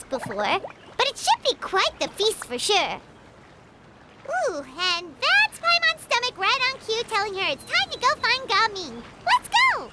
cooked before, but it should be quite the feast for sure. Ooh, and that's Paimon's stomach right on cue telling her it's time to go find Gaming. Let's go!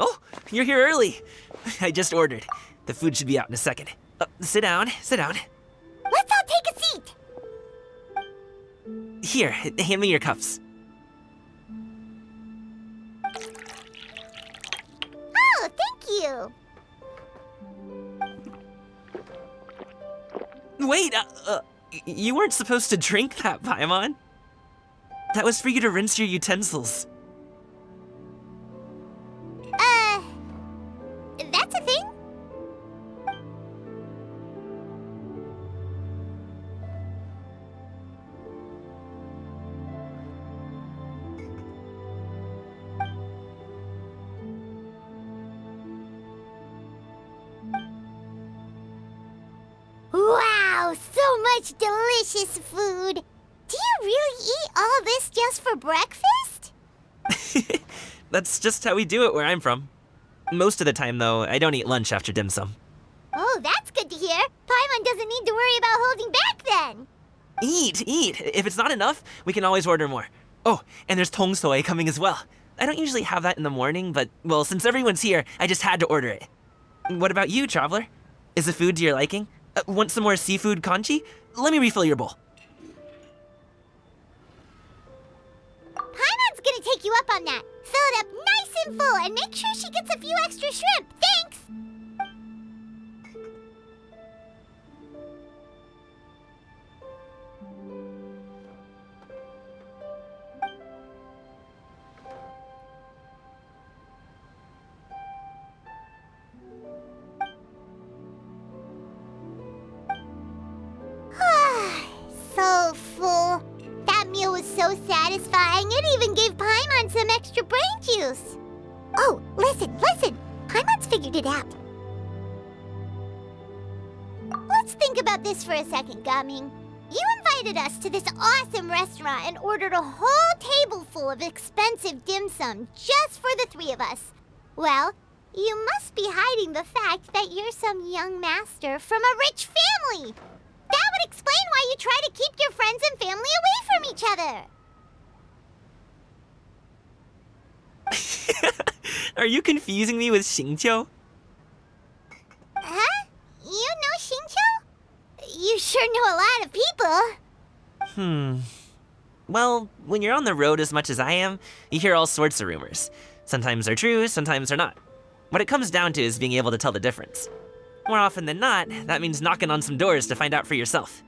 Oh, you're here early. I just ordered. The food should be out in a second. Sit down, sit down. Let's all take a seat! Here, hand me your cups. Oh, thank you! Wait, you weren't supposed to drink that, Paimon. That was for you to rinse your utensils. That's a thing? Wow, so much delicious food! Do you really eat all this just for breakfast? That's just how we do it where I'm from. Most of the time, though, I don't eat lunch after dim sum. Oh, that's good to hear. Paimon doesn't need to worry about holding back then. Eat, eat. If it's not enough, we can always order more. Oh, and there's tong soy coming as well. I don't usually have that in the morning, but, well, since everyone's here, I just had to order it. What about you, traveler? Is the food to your liking? Want some more seafood congee? Let me refill your bowl. Paimon's gonna take you up on that. Fill it up nice and full and make sure she gets a few extra shrimp. Thanks! So full. That meal was so satisfying, it even gave Paimon some extra brain juice. Oh, listen, listen. Paimon's figured it out. Let's think about this for a second, Gaming. You invited us to this awesome restaurant and ordered a whole table full of expensive dim sum just for the three of us. Well, you must be hiding the fact that you're some young master from a rich family. That would explain why you try to keep your friends and family away from each other. Are you confusing me with Xingqiu? Huh? You know Xingqiu? You sure know a lot of people. Well, when you're on the road as much as I am, you hear all sorts of rumors. Sometimes they're true, sometimes they're not. What it comes down to is being able to tell the difference. More often than not, that means knocking on some doors to find out for yourself.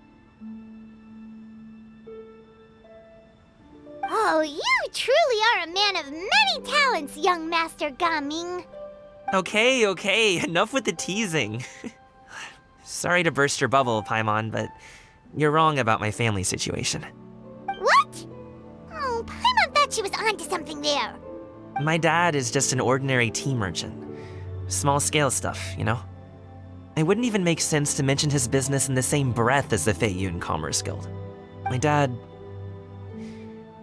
Oh, you truly are a man of many talents, young Master Gaming. Okay, enough with the teasing. Sorry to burst your bubble, Paimon, but you're wrong about my family situation. What? Oh, Paimon thought she was onto something there. My dad is just an ordinary tea merchant. Small-scale stuff, you know? It wouldn't even make sense to mention his business in the same breath as the Feiyun Commerce Guild. My dad...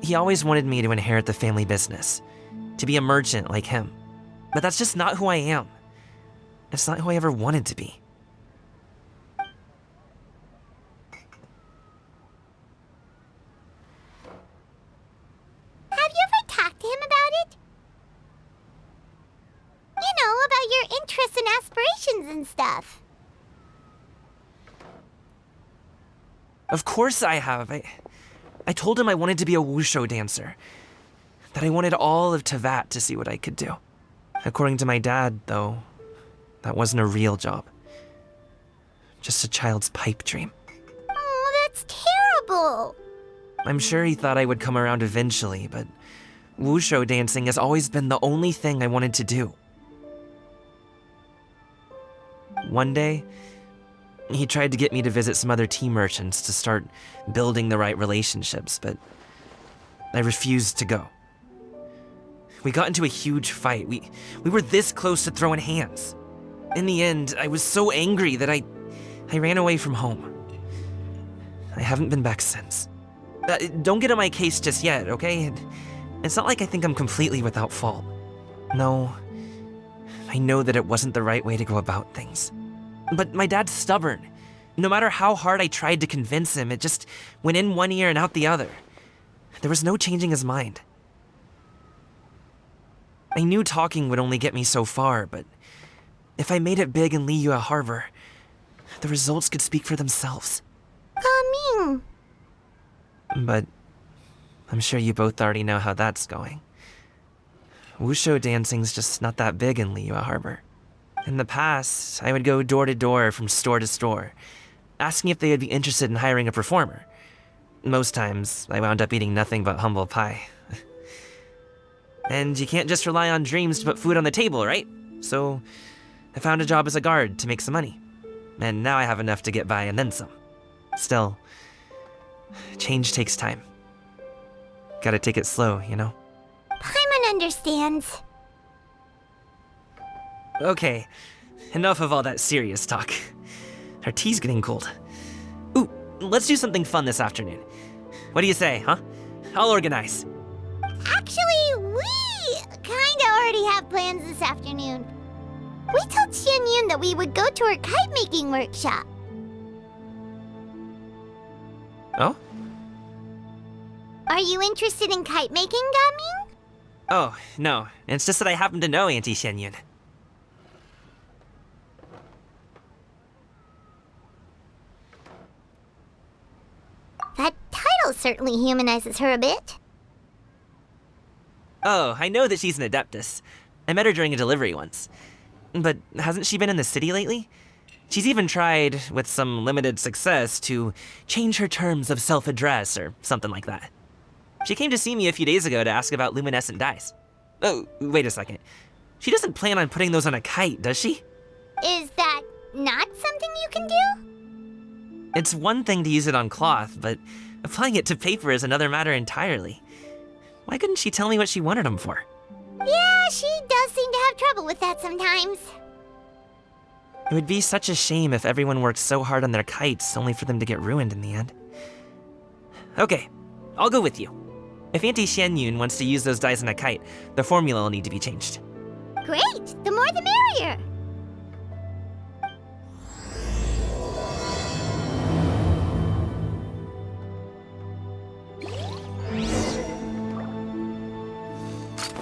he always wanted me to inherit the family business, to be a merchant like him. But that's just not who I am. It's not who I ever wanted to be. Have you ever talked to him about it? You know, about your interests and aspirations and stuff. Of course I have. I told him I wanted to be a wushu dancer. That I wanted all of Tevat to see what I could do. According to my dad, though, that wasn't a real job. Just a child's pipe dream. Oh, that's terrible. I'm sure he thought I would come around eventually, but wushu dancing has always been the only thing I wanted to do. One day, he tried to get me to visit some other tea merchants to start building the right relationships, but I refused to go. We got into a huge fight. We were this close to throwing hands. In the end, I was so angry that I ran away from home. I haven't been back since. Don't get on my case just yet, okay? It's not like I think I'm completely without fault. No, I know that it wasn't the right way to go about things. But my dad's stubborn. No matter how hard I tried to convince him, it just went in one ear and out the other. There was no changing his mind. I knew talking would only get me so far, but if I made it big in Liyue Harbor, the results could speak for themselves. Coming. But I'm sure you both already know how that's going. Wushu dancing's just not that big in Liyue Harbor. In the past, I would go door to door from store to store, asking if they would be interested in hiring a performer. Most times, I wound up eating nothing but humble pie. And you can't just rely on dreams to put food on the table, right? So, I found a job as a guard to make some money. And now I have enough to get by and then some. Still, change takes time. Gotta take it slow, you know? Paimon understands. Okay, enough of all that serious talk. Our tea's getting cold. Ooh, let's do something fun this afternoon. What do you say, huh? I'll organize. Actually, we kinda already have plans this afternoon. We told Xianyun that we would go to her kite-making workshop. Oh? Are you interested in kite-making, Gaming? Oh, no. It's just that I happen to know Auntie Xianyun. That title certainly humanizes her a bit. Oh, I know that she's an Adeptus. I met her during a delivery once. But hasn't she been in the city lately? She's even tried, with some limited success, to change her terms of self-address or something like that. She came to see me a few days ago to ask about luminescent dyes. Oh, wait a second. She doesn't plan on putting those on a kite, does she? Is that not something you can do? It's one thing to use it on cloth, but applying it to paper is another matter entirely. Why couldn't she tell me what she wanted them for? Yeah, she does seem to have trouble with that sometimes. It would be such a shame if everyone worked so hard on their kites only for them to get ruined in the end. Okay, I'll go with you. If Auntie Xianyun wants to use those dyes on a kite, the formula will need to be changed. Great! The more the merrier!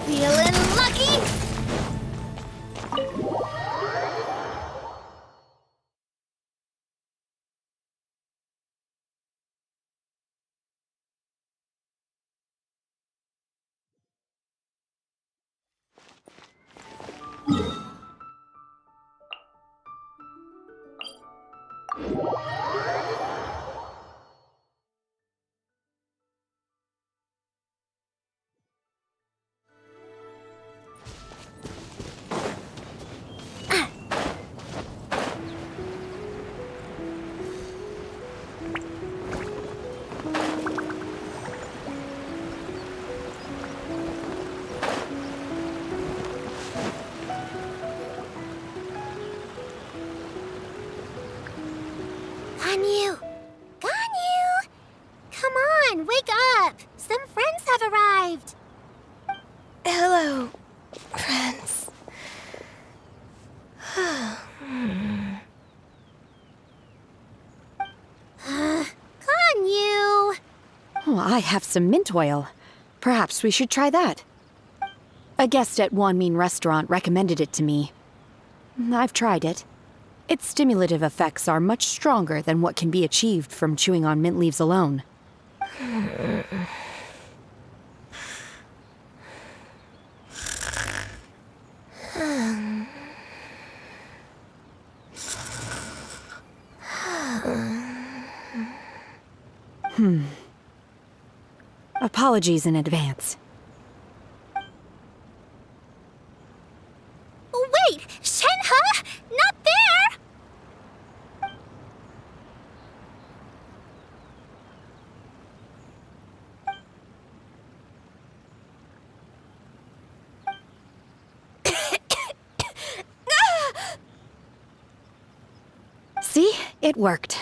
Feeling lucky! Ganyu! Ganyu! Come on, wake up! Some friends have arrived! Hello, friends. Ganyu! Oh, I have some mint oil. Perhaps we should try that. A guest at Wanmin restaurant recommended it to me. I've tried it. Its stimulative effects are much stronger than what can be achieved from chewing on mint leaves alone. Apologies in advance. Wait! Shenhe? Not there! See? It worked.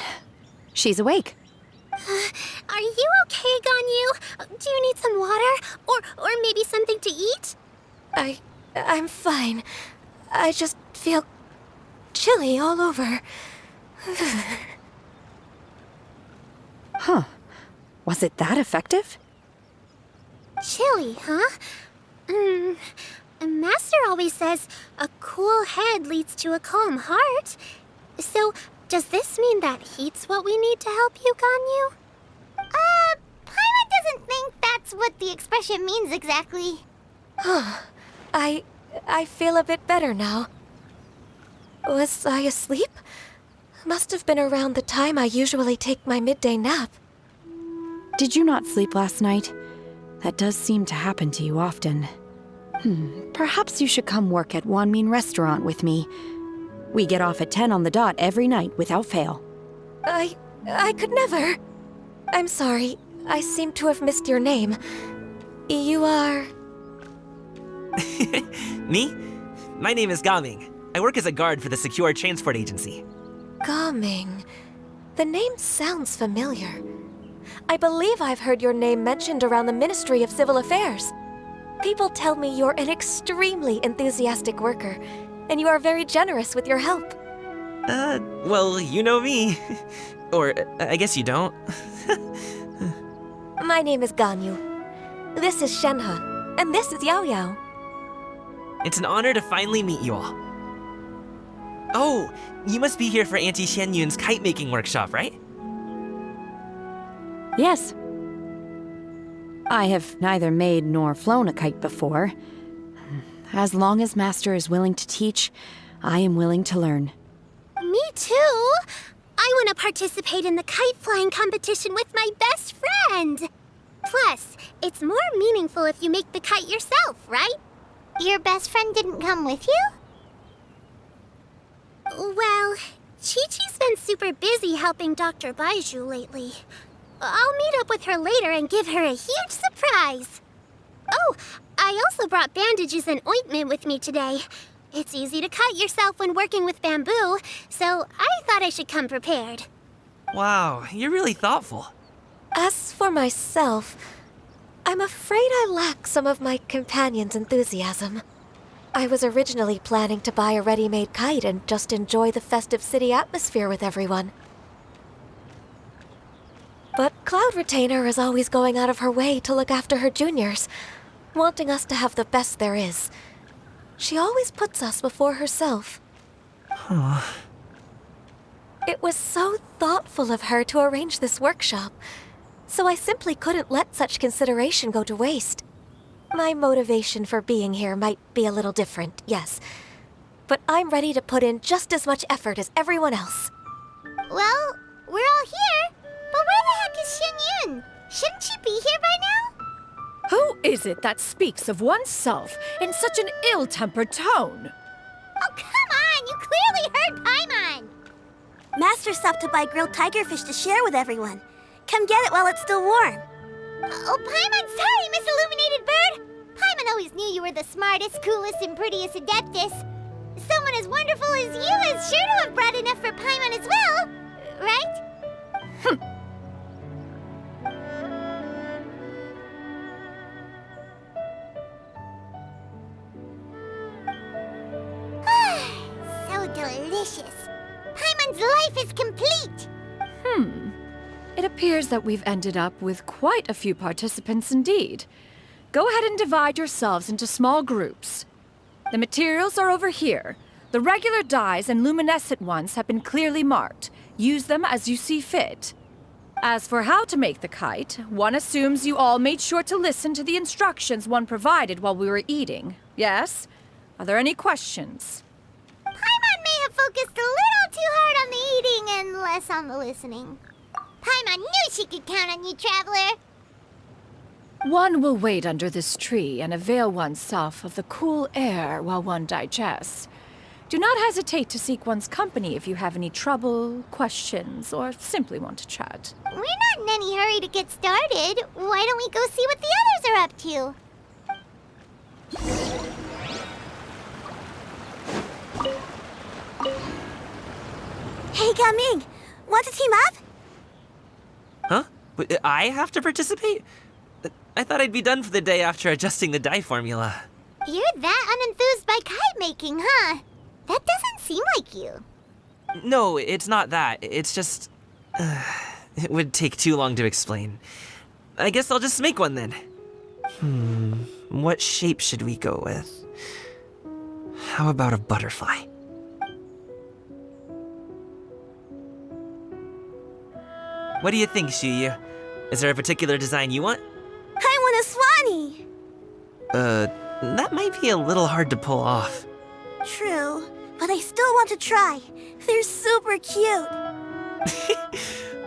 She's awake. Are you okay, Ganyu? Do you need some water? Or maybe something to eat? I'm fine. I just feel chilly all over. Huh. Was it that effective? Chilly, huh? Master always says a cool head leads to a calm heart. So, does this mean that heat's what we need to help you, Ganyu? Paimon doesn't think that's what the expression means exactly. I feel a bit better now. Was I asleep? Must have been around the time I usually take my midday nap. Did you not sleep last night? That does seem to happen to you often. Perhaps you should come work at Wanmin Restaurant with me. We get off at 10 on the dot every night without fail. I could never. I'm sorry. I seem to have missed your name. You are... Me? My name is Gaming. I work as a guard for the Secure Transport Agency. Gaming. The name sounds familiar. I believe I've heard your name mentioned around the Ministry of Civil Affairs. People tell me you're an extremely enthusiastic worker, and you are very generous with your help. Well, you know me. Or, I guess you don't. My name is Ganyu. This is Shenhe, and this is Yao Yao. It's an honor to finally meet you all. Oh, you must be here for Auntie Xianyun's kite-making workshop, right? Yes. I have neither made nor flown a kite before. As long as Master is willing to teach, I am willing to learn. Me too! I want to participate in the kite flying competition with my best friend! Plus, it's more meaningful if you make the kite yourself, right? Your best friend didn't come with you? Well, Chi-Chi's been super busy helping Dr. Baizhu lately. I'll meet up with her later and give her a huge surprise. Oh, I also brought bandages and ointment with me today. It's easy to cut yourself when working with bamboo, so I thought I should come prepared. Wow, you're really thoughtful. As for myself, I'm afraid I lack some of my companion's enthusiasm. I was originally planning to buy a ready-made kite and just enjoy the festive city atmosphere with everyone. But Cloud Retainer is always going out of her way to look after her juniors, wanting us to have the best there is. She always puts us before herself. It was so thoughtful of her to arrange this workshop, so I simply couldn't let such consideration go to waste. My motivation for being here might be a little different, yes, but I'm ready to put in just as much effort as everyone else. Well, we're all here, but where the heck is Xianyun? Shouldn't she be here by now? Who is it that speaks of oneself in such an ill-tempered tone? Oh, come on! You clearly heard Paimon! Master stopped to buy grilled tigerfish to share with everyone. Come get it while it's still warm. Oh, Paimon, sorry, Miss Illuminated Bird! Paimon always knew you were the smartest, coolest, and prettiest Adeptus. Someone as wonderful as you is sure to have brought enough for Paimon as well, right? So delicious. Paimon's life is complete. It appears that we've ended up with quite a few participants indeed. Go ahead and divide yourselves into small groups. The materials are over here. The regular dyes and luminescent ones have been clearly marked. Use them as you see fit. As for how to make the kite, one assumes you all made sure to listen to the instructions one provided while we were eating. Yes? Are there any questions? Paimon may have focused a little too hard on the eating and less on the listening. Paimon knew she could count on you, Traveler. One will wait under this tree and avail oneself of the cool air while one digests. Do not hesitate to seek one's company if you have any trouble, questions, or simply want to chat. We're not in any hurry to get started. Why don't we go see what the others are up to? Hey, Gaming! Want to team up? Huh? But I have to participate? I thought I'd be done for the day after adjusting the dye formula. You're that unenthused by kite making, huh? That doesn't seem like you. No, it's not that. It's just... it would take too long to explain. I guess I'll just make one then. What shape should we go with? How about a butterfly? What do you think, Shuyu? Is there a particular design you want? I want a swanee! That might be a little hard to pull off. True, but I still want to try. They're super cute.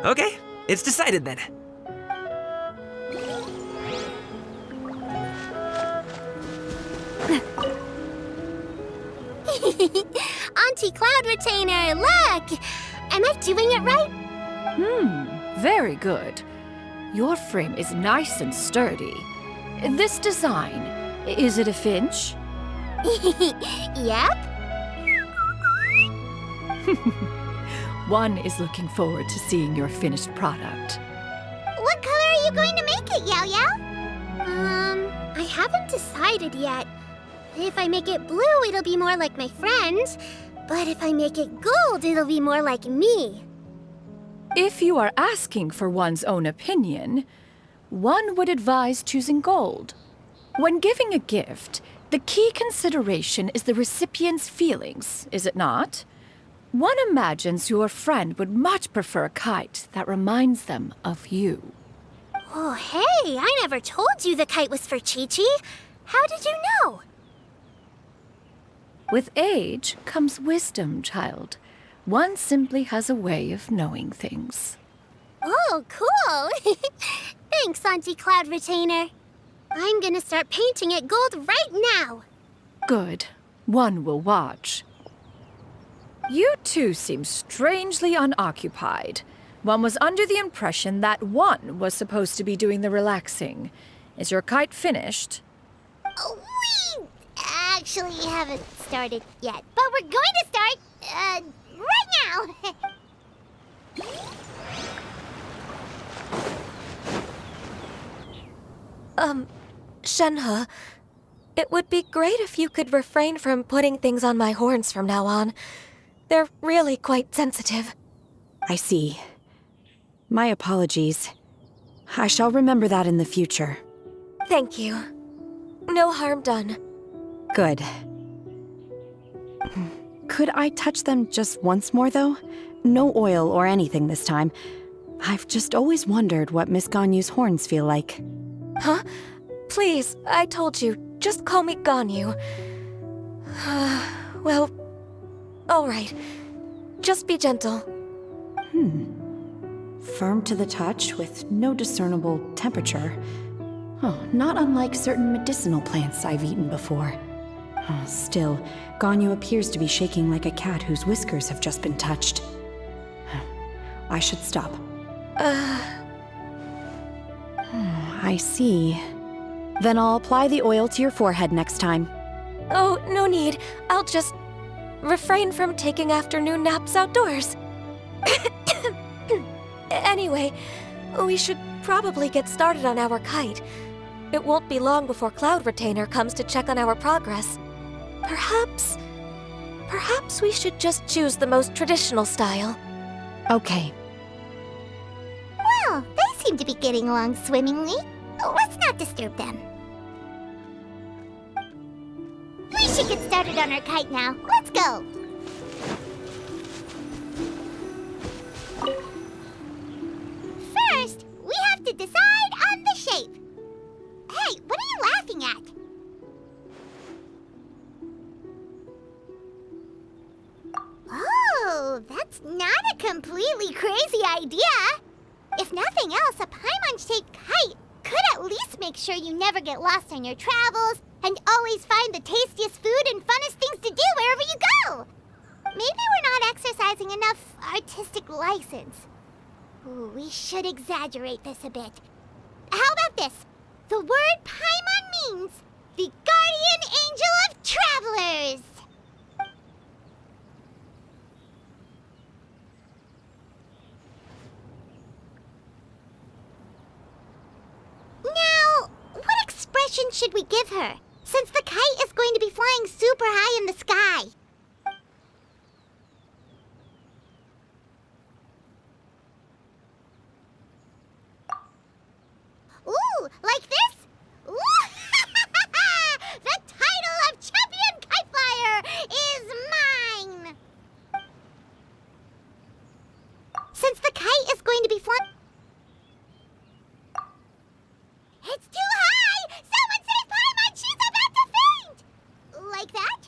Okay, it's decided then. Auntie Cloud Retainer, look! Am I doing it right? Very good. Your frame is nice and sturdy. This design, is it a finch? Yep. One is looking forward to seeing your finished product. What color are you going to make it, Yao Yao? I haven't decided yet. If I make it blue, it'll be more like my friend. But if I make it gold, it'll be more like me. If you are asking for one's own opinion, one would advise choosing gold. When giving a gift, the key consideration is the recipient's feelings, is it not? One imagines your friend would much prefer a kite that reminds them of you. Oh, hey, I never told you the kite was for Chi-Chi. How did you know? With age comes wisdom, child. One simply has a way of knowing things. Oh, cool. Thanks, Auntie Cloud Retainer. I'm gonna start painting it gold right now. Good. One will watch. You two seem strangely unoccupied. One was under the impression that one was supposed to be doing the relaxing. Is your kite finished? We actually haven't started yet, but we're going to start, right now. Shenhe, it would be great if you could refrain from putting things on my horns from now on. They're really quite sensitive. I see. My apologies. I shall remember that in the future. Thank you. No harm done. Good. Could I touch them just once more, though? No oil or anything this time. I've just always wondered what Miss Ganyu's horns feel like. Huh? Please, I told you, just call me Ganyu. Well, all right. Just be gentle. Firm to the touch with no discernible temperature. Oh, not unlike certain medicinal plants I've eaten before. Oh, still, Ganyu appears to be shaking like a cat whose whiskers have just been touched. I should stop. I see. Then I'll apply the oil to your forehead next time. Oh, no need. I'll just refrain from taking afternoon naps outdoors. Anyway, we should probably get started on our kite. It won't be long before Cloud Retainer comes to check on our progress. Perhaps we should just choose the most traditional style. Okay. Well, they seem to be getting along swimmingly. Let's not disturb them. We should get started on our kite now. Let's go. That's not a completely crazy idea. If nothing else, a Paimon-shaped kite could at least make sure you never get lost on your travels and always find the tastiest food and funnest things to do wherever you go. Maybe we're not exercising enough artistic license. Ooh, we should exaggerate this a bit. How about this? The word Paimon means the guardian angel of travelers. Now, what expression should we give her, since the kite is going to be flying super high in the sky? Ooh, like this? Ooh, the title of Champion Kite Flyer is mine! Since the kite is going to be flying... It's too high! Someone save Paimon! She's about to faint! Like that?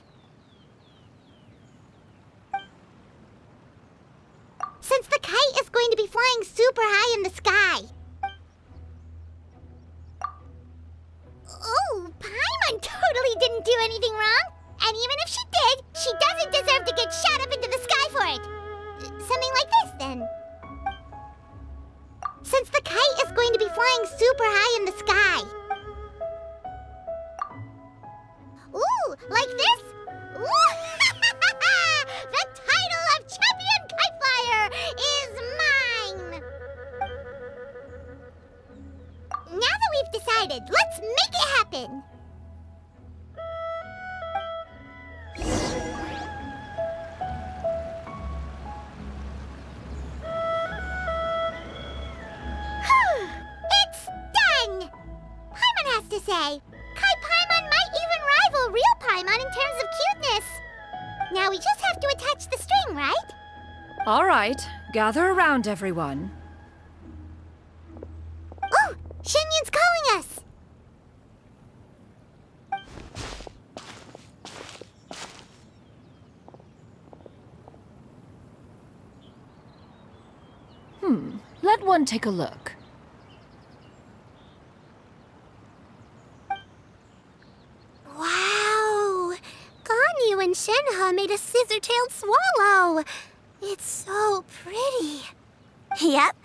Since the kite is going to be flying super high in the sky. Oh, Paimon totally didn't do anything wrong. And even if she did, she doesn't deserve to get shot up into the sky for it. Something like this, then. Since the kite is going to be flying super high in the sky. Ooh, like this? Ooh, the title of Champion Kite Flyer is mine! Now that we've decided, let's make it happen! It's done! Paimon has to say, Kai Paimon might even rival real Paimon in terms of cuteness. Now we just have to attach the string, right? All right, gather around, everyone. Oh, Shenyun's calling us! Let one take a look. Wow! Ganyu and Shenhe made a scissor-tailed swallow. It's so pretty. Yep.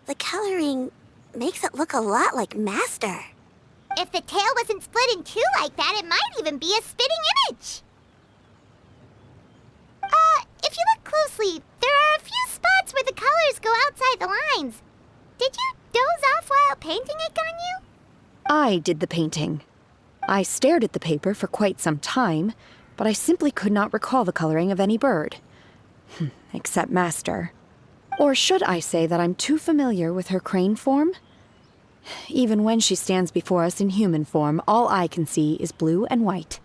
The coloring makes it look a lot like Master. If the tail wasn't split in two like that, it might even be a spitting image. If you look closely, there are a few spots where the colors go outside the lines. Did you doze off while painting it, Ganyu? I did the painting. I stared at the paper for quite some time, but I simply could not recall the coloring of any bird. Except Master. Or should I say that I'm too familiar with her crane form? Even when she stands before us in human form, all I can see is blue and white.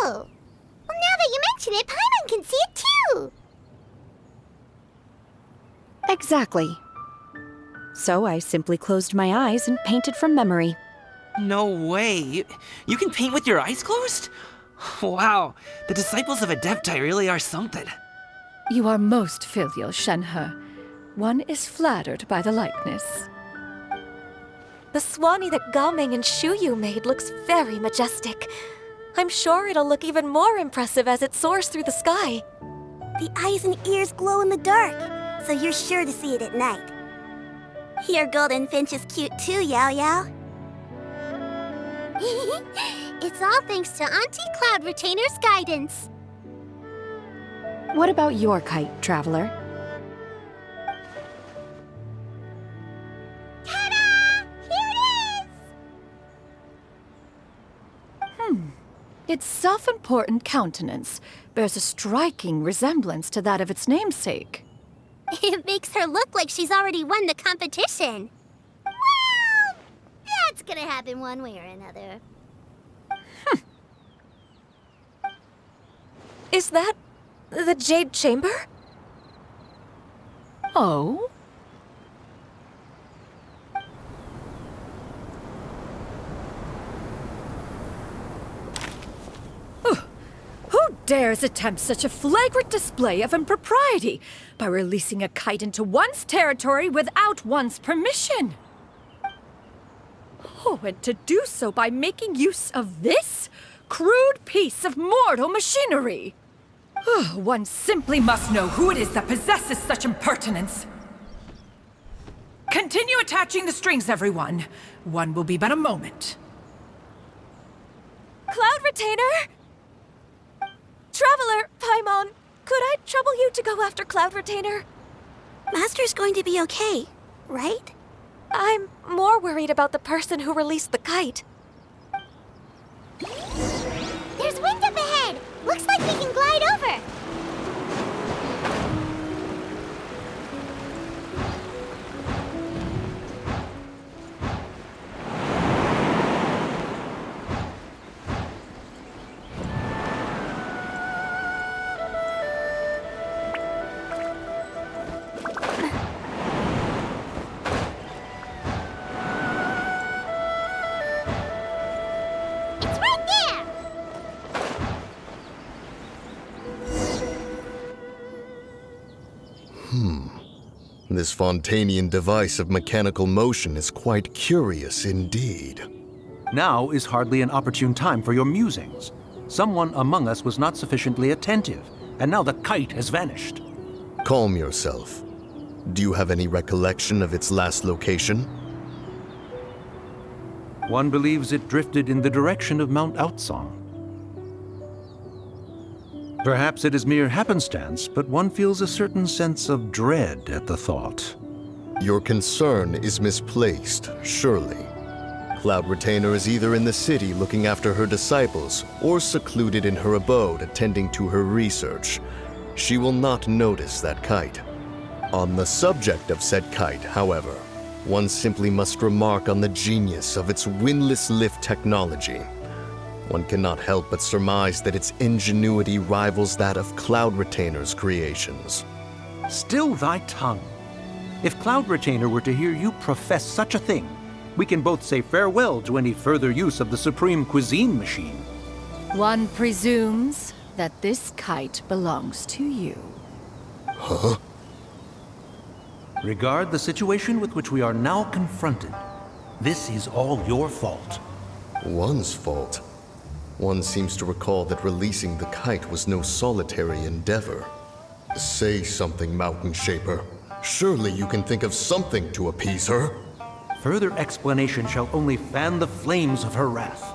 Oh, well, now that you mention it, Paimon can see it too. Exactly. So I simply closed my eyes and painted from memory. No way. You can paint with your eyes closed? Wow, the disciples of Adepti really are something. You are most filial, Shenhe. One is flattered by the likeness. The Swanee that Gaming and Shuyu made looks very majestic. I'm sure it'll look even more impressive as it soars through the sky. The eyes and ears glow in the dark, so you're sure to see it at night. Your golden finch is cute too, Yao Yao. It's all thanks to Auntie Cloud Retainer's guidance. What about your kite, Traveler? Ta-da! Here it is! Its self-important countenance bears a striking resemblance to that of its namesake. It makes her look like she's already won the competition. Well, that's gonna happen one way or another. Is that the Jade Chamber? Oh? dares attempt such a flagrant display of impropriety by releasing a kite into one's territory without one's permission? Oh, and to do so by making use of this crude piece of mortal machinery. One simply must know who it is that possesses such impertinence. Continue attaching the strings, everyone. One will be but a moment. Cloud Retainer! Traveler, Paimon, could I trouble you to go after Cloud Retainer? Master's going to be okay, right? I'm more worried about the person who released the kite. There's wind up ahead! Looks like we can glide over! It's right there! This Fontanian device of mechanical motion is quite curious indeed. Now is hardly an opportune time for your musings. Someone among us was not sufficiently attentive, and now the kite has vanished. Calm yourself. Do you have any recollection of its last location? One believes it drifted in the direction of Mount Outsong. Perhaps it is mere happenstance, but one feels a certain sense of dread at the thought. Your concern is misplaced, surely. Cloud Retainer is either in the city looking after her disciples, or secluded in her abode attending to her research. She will not notice that kite. On the subject of said kite, however, one simply must remark on the genius of its windlass lift technology. One cannot help but surmise that its ingenuity rivals that of Cloud Retainer's creations. Still thy tongue. If Cloud Retainer were to hear you profess such a thing, we can both say farewell to any further use of the Supreme Cuisine Machine. One presumes that this kite belongs to you. Huh? Regard the situation with which we are now confronted. This is all your fault. One's fault? One seems to recall that releasing the kite was no solitary endeavor. Say something, Mountain Shaper. Surely you can think of something to appease her. Further explanation shall only fan the flames of her wrath.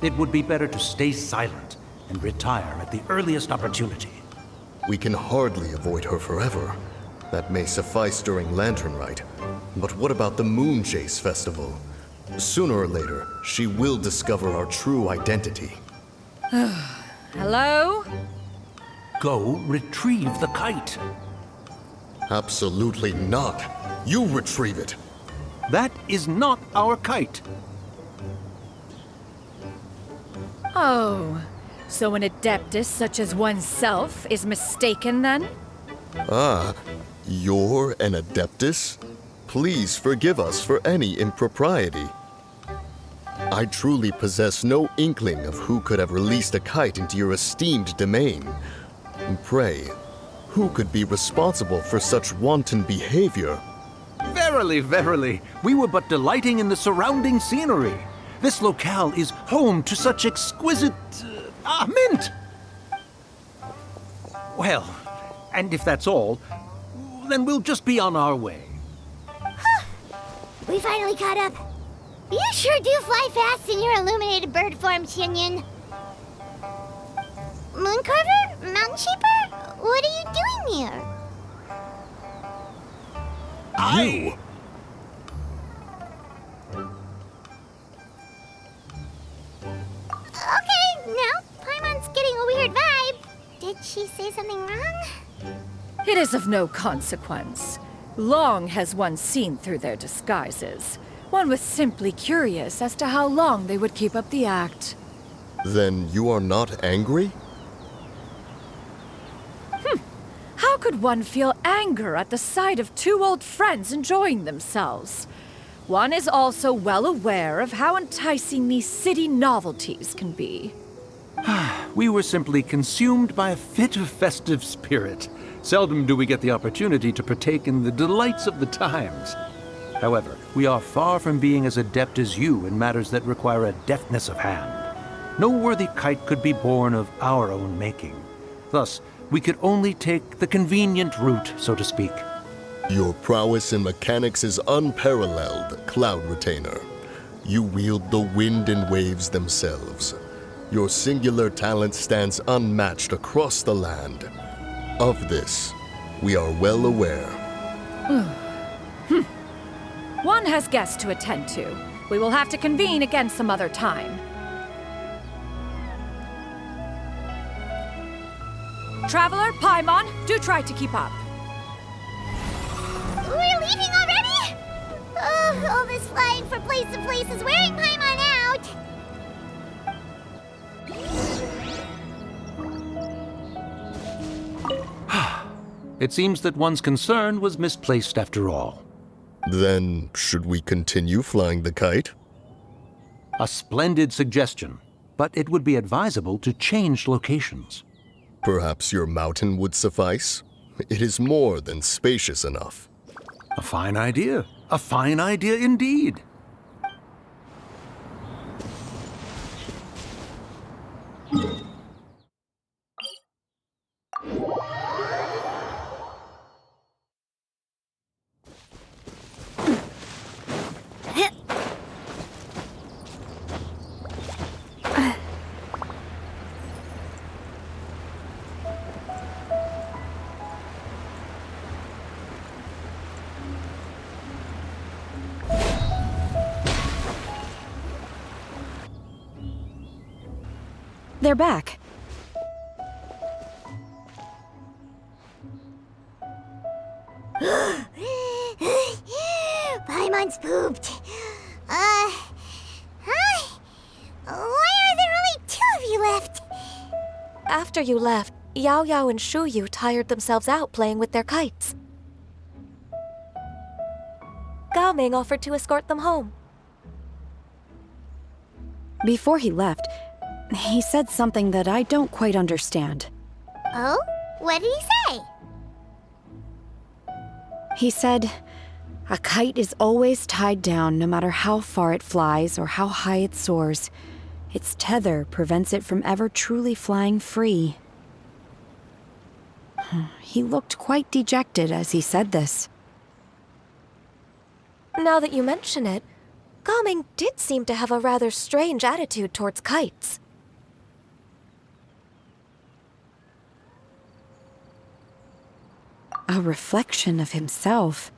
It would be better to stay silent and retire at the earliest opportunity. We can hardly avoid her forever. That may suffice during Lantern Rite. But what about the Moon Chase Festival? Sooner or later, she will discover our true identity. Hello? Go retrieve the kite. Absolutely not. You retrieve it. That is not our kite. Oh, so an adeptus such as oneself is mistaken then? Ah, you're an Adeptus? Please forgive us for any impropriety. I truly possess no inkling of who could have released a kite into your esteemed domain. Pray, who could be responsible for such wanton behavior? Verily, verily, we were but delighting in the surrounding scenery. This locale is home to such exquisite... mint! Well, and if that's all, then we'll just be on our way. We finally caught up. You sure do fly fast in your illuminated bird form, Xinyan. Mooncarver? Mountain Shaper? What are you doing here? You! Okay, now Paimon's getting a weird vibe. Did she say something wrong? It is of no consequence. Long has one seen through their disguises. One was simply curious as to how long they would keep up the act. Then you are not angry? How could one feel anger at the sight of two old friends enjoying themselves? One is also well aware of how enticing these city novelties can be. We were simply consumed by a fit of festive spirit. Seldom do we get the opportunity to partake in the delights of the times. However, we are far from being as adept as you in matters that require a deftness of hand. No worthy kite could be born of our own making. Thus, we could only take the convenient route, so to speak. Your prowess in mechanics is unparalleled, Cloud Retainer. You wield the wind and waves themselves. Your singular talent stands unmatched across the land. Of this, we are well aware. One has guests to attend to. We will have to convene again some other time. Traveler, Paimon, do try to keep up. We're leaving already? All this flying from place to place is wearing Paimon out. It seems that one's concern was misplaced after all. Then, should we continue flying the kite? A splendid suggestion, but it would be advisable to change locations. Perhaps your mountain would suffice? It is more than spacious enough. A fine idea. A fine idea indeed. They're back. Paimon's pooped. Hi. Why are there only 2 of you left? After you left, Yao Yao and Shu Yu tired themselves out playing with their kites. Gao Ming offered to escort them home. Before he left, he said something that I don't quite understand. Oh? What did he say? He said, a kite is always tied down no matter how far it flies or how high it soars. Its tether prevents it from ever truly flying free. He looked quite dejected as he said this. Now that you mention it, Gao Ming did seem to have a rather strange attitude towards kites. A reflection of himself.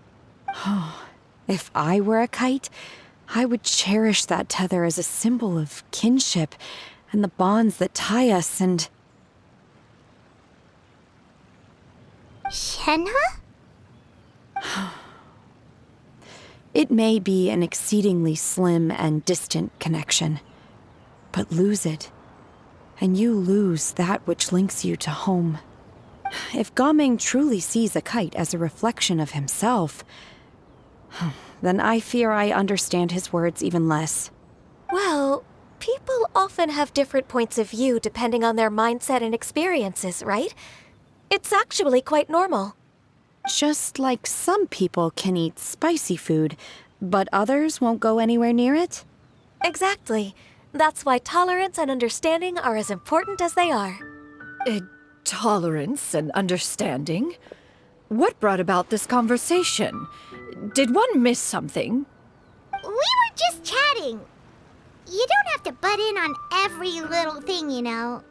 Oh, if I were a kite, I would cherish that tether as a symbol of kinship and the bonds that tie us and... Shenhe? It may be an exceedingly slim and distant connection, but lose it, and you lose that which links you to home. If Gao Ming truly sees a kite as a reflection of himself, then I fear I understand his words even less. Well, people often have different points of view depending on their mindset and experiences, right? It's actually quite normal. Just like some people can eat spicy food, but others won't go anywhere near it? Exactly. That's why tolerance and understanding are as important as they are. Tolerance and understanding? What brought about this conversation? Did one miss something? We were just chatting. You don't have to butt in on every little thing, you know.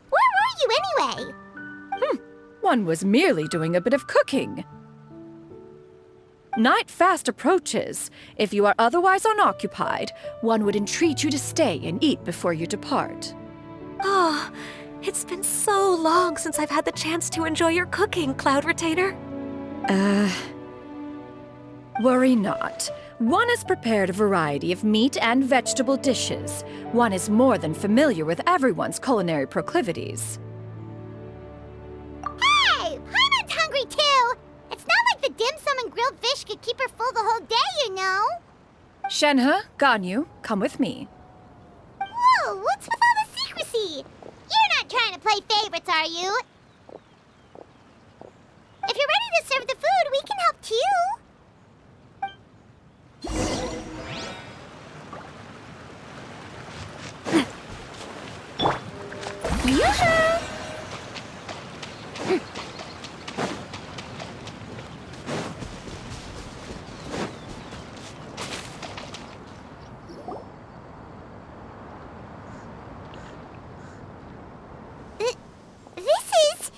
Where were you anyway? One was merely doing a bit of cooking. Night fast approaches. If you are otherwise unoccupied, one would entreat you to stay and eat before you depart. Oh, it's been so long since I've had the chance to enjoy your cooking, Cloud Retainer. Worry not. One has prepared a variety of meat and vegetable dishes. One is more than familiar with everyone's culinary proclivities. Hey! Paimon's hungry too! It's not like the dim sum and grilled fish could keep her full the whole day, you know! Shenhe, Ganyu, come with me. Whoa, what's with all the secrecy? You're not trying play favorites, are you? If you're ready to serve the food, we can help too. This is...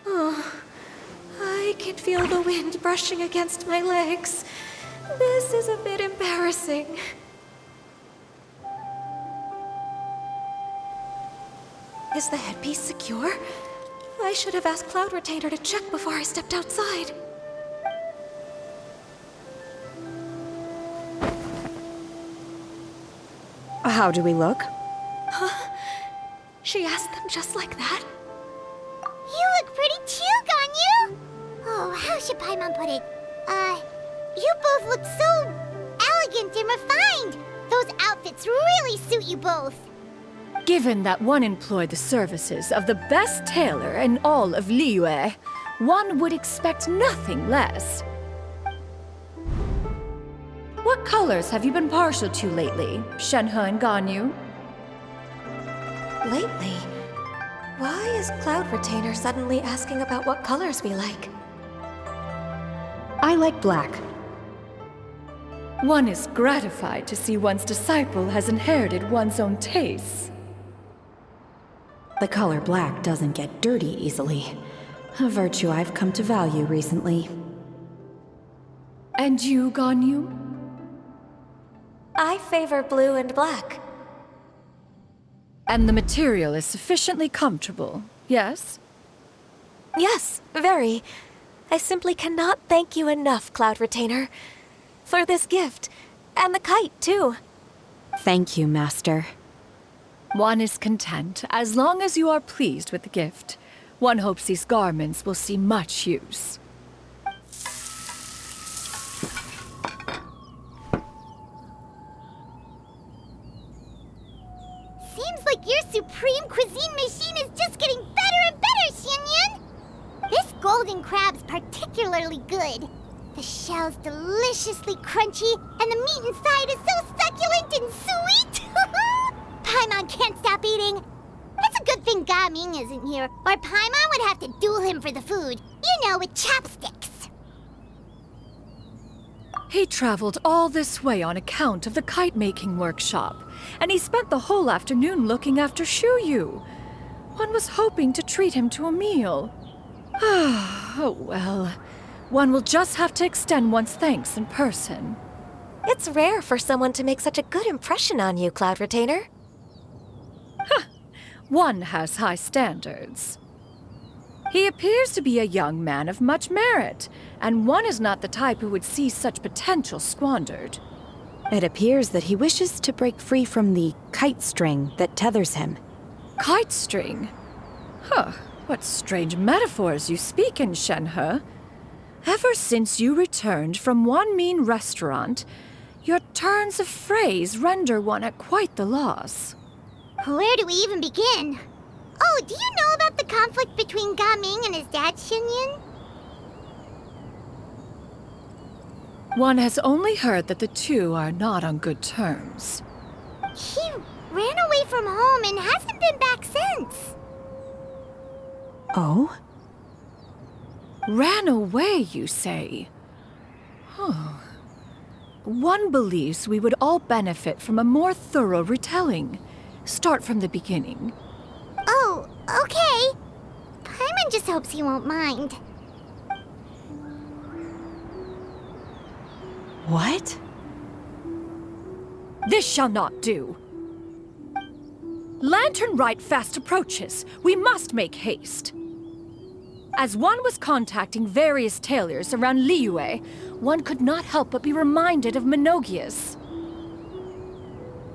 Oh, I can feel the wind brushing against my legs. This is a bit embarrassing. Is the headpiece secure? I should have asked Cloud Retainer to check before I stepped outside. How do we look? She asked them just like that? You look pretty too, Ganyu! Oh, how should Paimon put it? You both look so elegant and refined! Those outfits really suit you both. Given that one employed the services of the best tailor in all of Liyue, one would expect nothing less. What colors have you been partial to lately, Shenhe and Ganyu? Lately? Why is Cloud Retainer suddenly asking about what colors we like? I like black. One is gratified to see one's disciple has inherited one's own tastes. The color black doesn't get dirty easily, a virtue I've come to value recently. And you, Ganyu? I favor blue and black. And the material is sufficiently comfortable, yes? Yes, very. I simply cannot thank you enough, Cloud Retainer. For this gift. And the kite, too. Thank you, Master. One is content, as long as you are pleased with the gift. One hopes these garments will see much use. Seems like your supreme cuisine machine is just getting better and better, Xianyun! This golden crab's particularly good. The shell's deliciously crunchy, and the meat inside is so succulent and sweet! Paimon can't stop eating. It's a good thing Gaming isn't here, or Paimon would have to duel him for the food. You know, with chopsticks. He traveled all this way on account of the kite-making workshop, and he spent the whole afternoon looking after Shuyu. One was hoping to treat him to a meal. Oh well. One will just have to extend one's thanks in person. It's rare for someone to make such a good impression on you, Cloud Retainer. One has high standards. He appears to be a young man of much merit, and one is not the type who would see such potential squandered. It appears that he wishes to break free from the kite string that tethers him. Kite string? Huh, what strange metaphors you speak in, Shenhe. Ever since you returned from Wanmin Restaurant, your turns of phrase render one at quite the loss. Where do we even begin? Oh, do you know about the conflict between Gaming and his dad, Xianyun? One has only heard that the two are not on good terms. He ran away from home and hasn't been back since. Oh? Ran away, you say? Huh. One believes we would all benefit from a more thorough retelling. Start from the beginning. Oh, okay. Paimon just hopes he won't mind. What? This shall not do. Lantern Rite fast approaches. We must make haste. As one was contacting various tailors around Liyue, one could not help but be reminded of Menogius.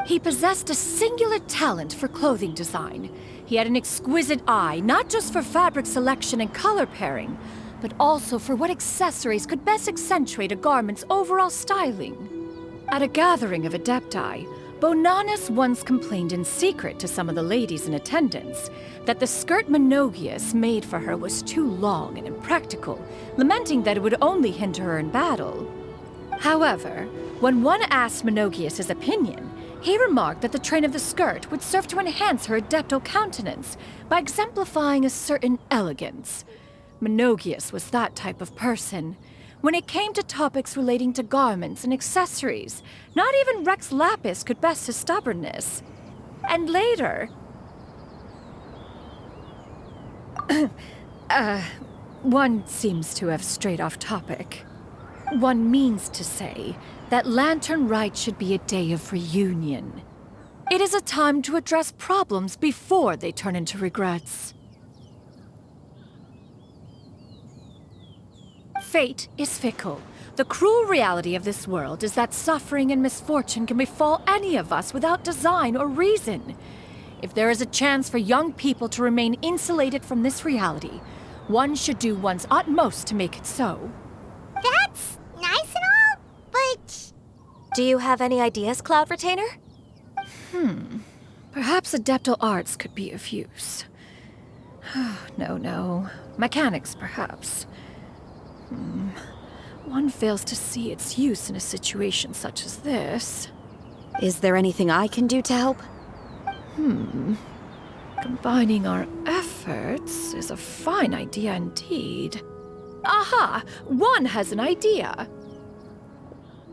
He possessed a singular talent for clothing design. He had an exquisite eye, not just for fabric selection and color pairing, but also for what accessories could best accentuate a garment's overall styling. At a gathering of Adepti, Bonanus once complained in secret to some of the ladies in attendance that the skirt Menogius made for her was too long and impractical, lamenting that it would only hinder her in battle. However, when one asked Menogius his opinion, he remarked that the train of the skirt would serve to enhance her adeptal countenance by exemplifying a certain elegance. Menogius was that type of person. When it came to topics relating to garments and accessories, not even Rex Lapis could best his stubbornness. And later... one seems to have strayed off topic. One means to say that Lantern Rite should be a day of reunion. It is a time to address problems before they turn into regrets. Fate is fickle. The cruel reality of this world is that suffering and misfortune can befall any of us without design or reason. If there is a chance for young people to remain insulated from this reality, one should do one's utmost to make it so. That's nice and all, but... Do you have any ideas, Cloud Retainer? Perhaps adeptal arts could be of use. No. Mechanics, perhaps. One fails to see its use in a situation such as this. Is there anything I can do to help? Combining our efforts is a fine idea indeed. Aha! One has an idea!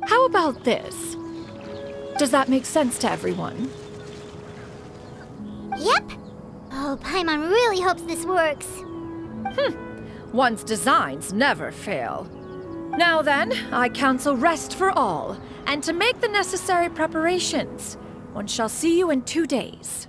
How about this? Does that make sense to everyone? Yep. Oh, Paimon really hopes this works. One's designs never fail. Now then, I counsel rest for all, and to make the necessary preparations. One shall see you in 2 days.